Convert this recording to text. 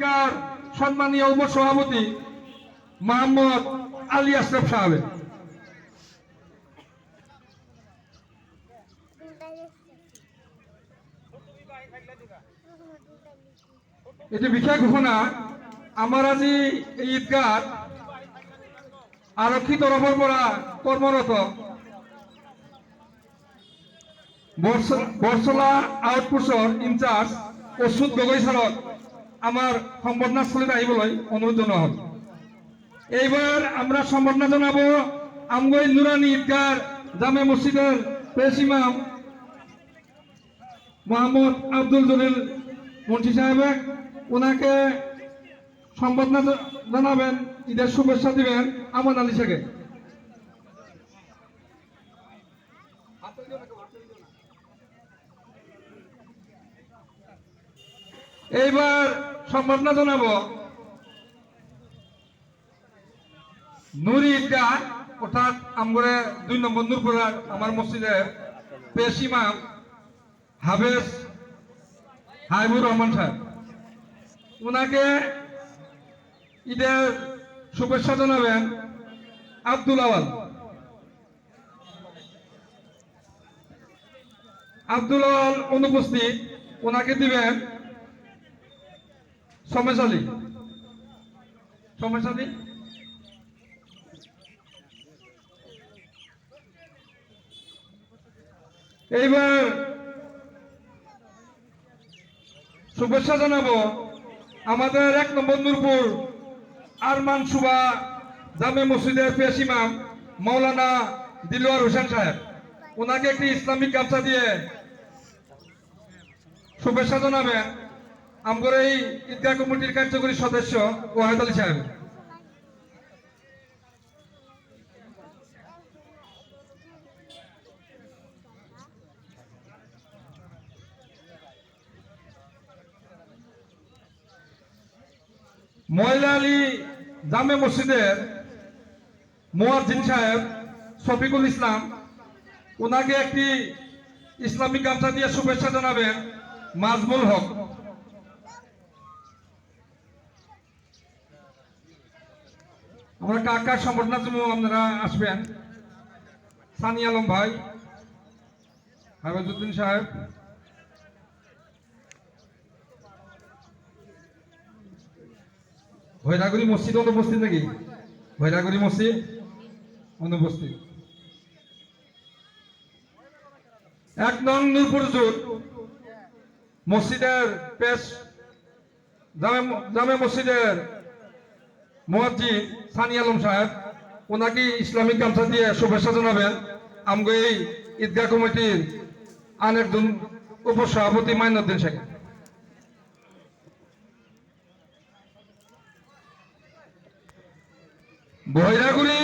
ঈদগার সম্মানীয় উপসভাপতি মোহাম্মদ আলী আশরাফ সাহেব। এটি বিশেষ ঘোষণা আমার আজি ঈদগাহ আৰক্ষী তৰফৰ পৰা কৰ্মৰত বৰচলা আউটপোষ্টৰ ইনচাৰ্জ অচ্যুত গগৈ ছাৰক আমাৰ সম্বৰ্ধনাস্থলীত আহিবলৈ অনুৰোধ জনোৱা হ'ল। এইবাৰ আমরা সম্বর্ধনা জানাবো আমগই নুরানি ঈদগাহ জামে মসজিদের পেশ ইমাম মোহাম্মদ আব্দুল জলিল মুন্সি সাহেব। ওনাকে সম্বর্ধনা জানাবেন, ঈদের শুভেচ্ছা দিবেন আমান আলী শেখে। এইবার সম্বর্ধনা জানাবো নুরি ঈদগাহ অর্থাৎ আমগরে 2 নম্বর নূরপুরার আমার মসজিদের পেশ ইমাম হাফেজ হাইবুর রহমান সাহেব। ওনাকে ঈদের শুভেচ্ছা জানাবেন আব্দুল আওয়াল। আব্দুল আওয়াল অনুপস্থিত, ওনাকে দিবেন সমেশ আলী। সমেশ আলী এইবার শুভেচ্ছা জানাবো আমাদের 1 নম্বর নূরপুর আরমান সুবা জামে মসজিদের পেশ ইমাম মাওলানা দিলওয়ার হোসেন সাহেব। ওনাকে একটি ইসলামিক গামছা দিয়ে শুভেচ্ছা জানাবেন আমগর এই ঈদগাহ কমিটির কার্যকরী সদস্য ওয়াহেদ আলী সাহেব। ময়লা আলী জামে মসজিদের মুয়াজ্জিন সাহেব শফিকুল ইসলাম, ওনাকে একটি ইসলামিক গামছা দিয়ে শুভেচ্ছা জানাবেন মাজমুল হক। আমরা কাকার সম্বর্ধনার জন্য আপনারা আসবেন সানি আলম ভাই, হাবিবুদ্দিন সাহেব, ভৈরাগুড়ি মসজিদ অনুপস্থিত নাকি? ভৈরাগুড়ি মসজিদ অনুপস্থিত। 1 নং নূরপুর জুট মসজিদের পেশ জামে মসজিদের মুয়াজ্জিন সানি আলম সাহেব, ওনাকে ইসলামিক গামছা দিয়ে শুভেচ্ছা জানাবেন আমগো এই ঈদগাহ কমিটির আরেকজন উপসভাপতি মাইনুদ্দিন শেখ। ভৈরাগুড়ি